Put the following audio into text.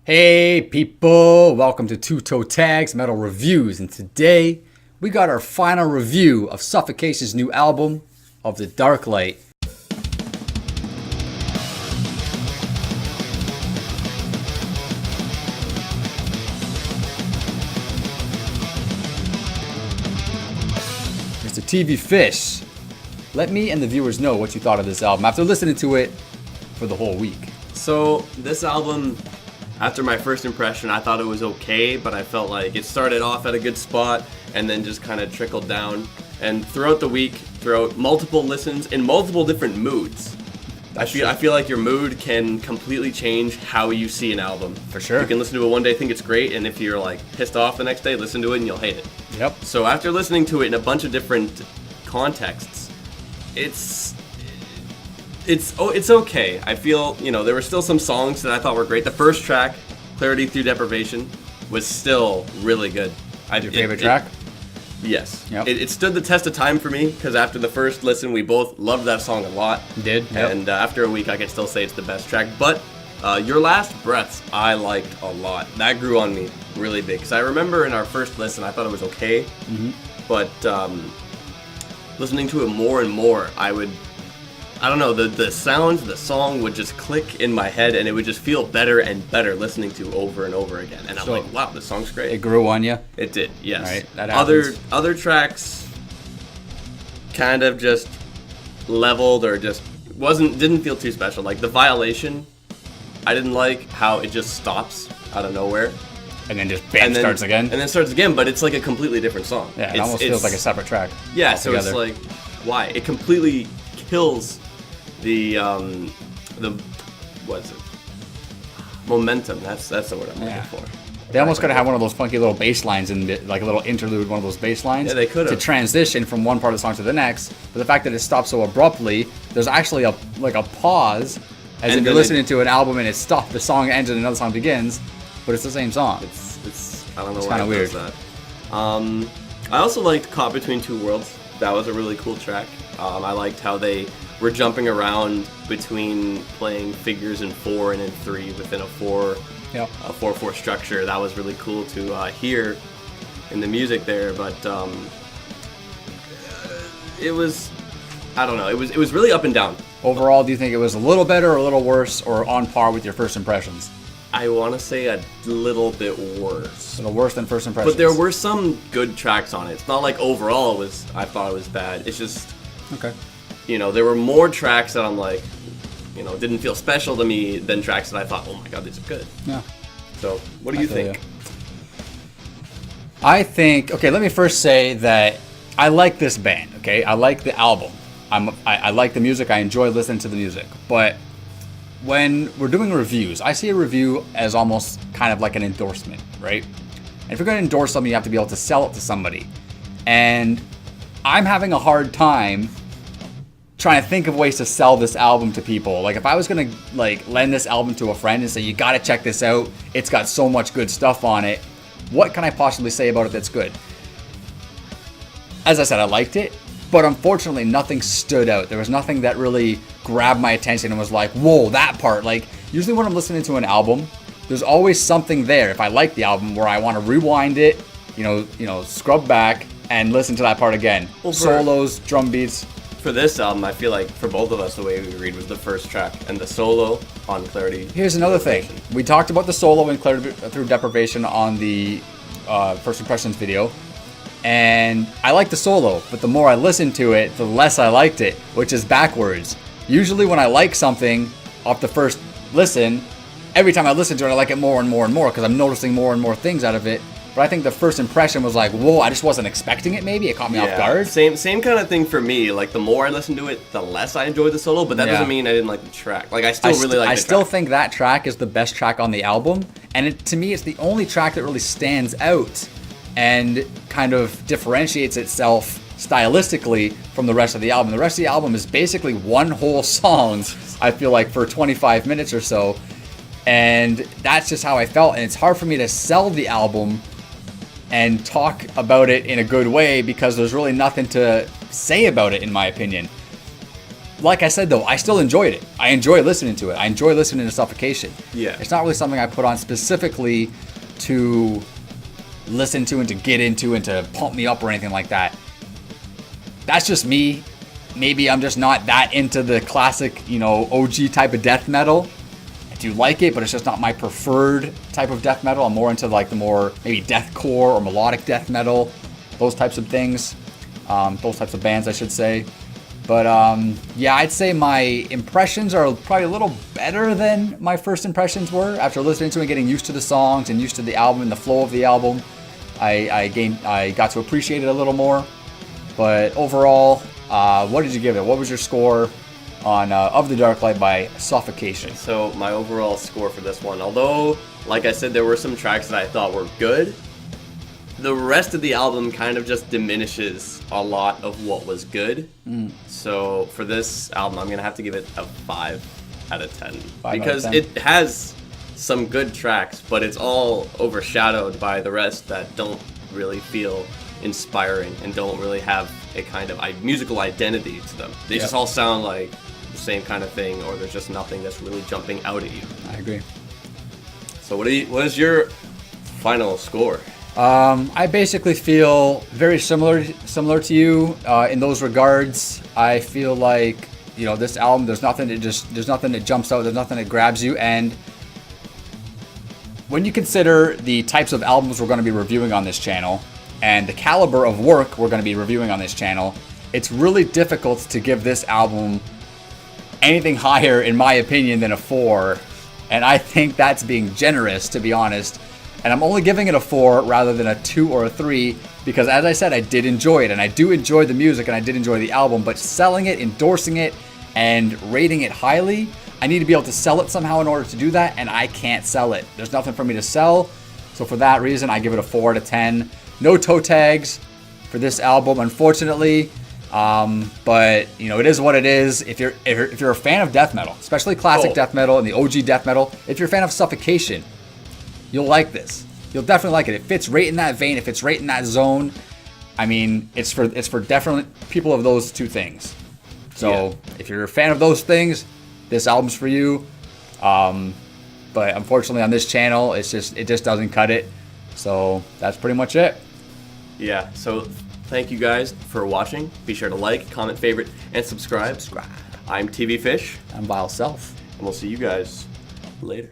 Hey people, welcome to Two Toe Tags Metal Reviews, and today we got our final review of Suffocation's new album, Of the Dark Light. Mr. TV Fish, let me and the viewers know what you thought of this album after listening to it for the whole week. So this album, after my first impression, I thought it was okay, but I felt like it started off at a good spot and then just kind of trickled down. And throughout the week, throughout multiple listens, in multiple different moods, I feel like your mood can completely change how you see an album. For sure. You can listen to it one day, think it's great, and if you're like pissed off the next day, listen to it and you'll hate it. Yep. So after listening to it in a bunch of different contexts, it's okay. I feel, there were still some songs that I thought were great. The first track, Clarity Through Deprivation, was still really good. Your favorite track? Yes. Yep. It stood the test of time for me, because after the first listen, we both loved that song a lot. Did, yep. And after a week, I can still say it's the best track. But Your Last Breaths, I liked a lot. That grew on me really big, because I remember in our first listen, I thought it was okay. Mm-hmm. But listening to it more and more, I don't know, the sounds, the song would just click in my head, and it would just feel better and better listening to over and over again. And I'm like, wow, this song's great. It grew on you? It did, yes. Right, that happens. Other tracks kind of just leveled or just didn't feel too special. Like The Violation, I didn't like how it just stops out of nowhere. And then just starts again? And then starts again, but it's like a completely different song. Yeah, it almost feels like a separate track. Yeah, altogether. So it's like, why? It completely kills the what is it? Momentum. That's the word I'm looking for. They almost could have had one of those funky little bass lines in the, like a little interlude, one of those bass lines. Yeah, they could have. To transition from one part of the song to the next. But the fact that it stops so abruptly, there's actually a pause, as if you're listening to an album and it stops. The song ends and another song begins, but it's the same song. It's I don't know it's why it weird. does that. I also liked Caught Between Two Worlds. That was a really cool track. I liked how they were jumping around between playing figures in 4 and in 3 within a 4/4 structure. That was really cool to hear in the music there. But it was, I don't know, it was really up and down. Overall, do you think it was a little better or a little worse or on par with your first impressions? I want to say a little bit worse. A little worse than first impressions. But there were some good tracks on it. It's not like overall I thought it was bad. It's just, okay. There were more tracks that I'm like, didn't feel special to me than tracks that I thought, oh my god, these are good. Yeah. So, what do you think? I think, okay, let me first say that I like this band, okay? I like the album. I like the music. I enjoy listening to the music. But when we're doing reviews, I see a review as almost kind of like an endorsement, right? And if you're going to endorse something, you have to be able to sell it to somebody. And I'm having a hard time trying to think of ways to sell this album to people. Like, if I was going to lend this album to a friend and say, you got to check this out, it's got so much good stuff on it, what can I possibly say about it that's good? As I said, I liked it, but unfortunately nothing stood out. There was nothing that really grabbed my attention and was like, whoa, that part. Like, usually when I'm listening to an album, there's always something there, if I like the album, where I want to rewind it, scrub back and listen to that part again. Solos, drum beats. For this album, I feel like for both of us, the way we agreed was the first track and the solo on Clarity. Here's another thing. We talked about the solo in Clarity Through Deprivation on the First Impressions video. And I like the solo, but the more I listened to it, the less I liked it, which is backwards. Usually when I like something off the first listen, every time I listen to it, I like it more and more and more because I'm noticing more and more things out of it. But I think the first impression was like, whoa, I just wasn't expecting it maybe. It caught me off guard. Same kind of thing for me. Like, the more I listen to it, the less I enjoyed the solo, but that doesn't mean I didn't like the track. Like, I still really like the track. I still think that track is the best track on the album. And to me, it's the only track that really stands out and kind of differentiates itself stylistically from the rest of the album. The rest of the album is basically one whole song, I feel like, for 25 minutes or so. And that's just how I felt. And it's hard for me to sell the album and talk about it in a good way because there's really nothing to say about it, in my opinion. like I said, though, I still enjoyed it. I enjoy listening to it. I enjoy listening to Suffocation. Yeah. It's not really something I put on specifically to listen to and to get into and to pump me up or anything like that. That's just me. Maybe I'm just not that into the classic, OG type of death metal. I do like it, but it's just not my preferred type of death metal. I'm more into like the more maybe deathcore or melodic death metal, those types of things, those types of bands, I should say. But yeah, I'd say my impressions are probably a little better than my first impressions were. After listening to it and getting used to the songs and used to the album and the flow of the album, I got to appreciate it a little more. But overall, what did you give it? What was your score on Of the Dark Light by Suffocation? So my overall score for this one, although, like I said, there were some tracks that I thought were good, the rest of the album kind of just diminishes a lot of what was good. So for this album, I'm going to have to give it a 5 out of 10. Because it has some good tracks, but it's all overshadowed by the rest that don't really feel inspiring and don't really have a kind of musical identity to them. They just all sound like the same kind of thing, or there's just nothing that's really jumping out at you. I agree. So what is your final score? I basically feel very similar to you in those regards. I feel like this album, there's nothing that jumps out, there's nothing that grabs you, and when you consider the types of albums we're going to be reviewing on this channel and the caliber of work we're going to be reviewing on this channel, it's really difficult to give this album anything higher, in my opinion, than a 4. And I think that's being generous, to be honest. And I'm only giving it a 4 rather than a 2 or a 3 because, as I said, I did enjoy it. And I do enjoy the music and I did enjoy the album. But selling it, endorsing it, and rating it highly, I need to be able to sell it somehow in order to do that. And I can't sell it. There's nothing for me to sell. So for that reason, I give it a 4 out of 10. No toe tags for this album, unfortunately. But it is what it is. If you're a fan of death metal, especially classic death metal and the OG death metal, if you're a fan of Suffocation, you'll like this. You'll definitely like it. It fits right in that vein. It fits right in that zone. I mean, it's for definitely people of those two things. So if you're a fan of those things, this album's for you. But unfortunately, on this channel, it just doesn't cut it. So that's pretty much it. Yeah. So thank you guys for watching. Be sure to like, comment, favorite, and subscribe. I'm TV Fish. I'm Vile Self. And we'll see you guys later.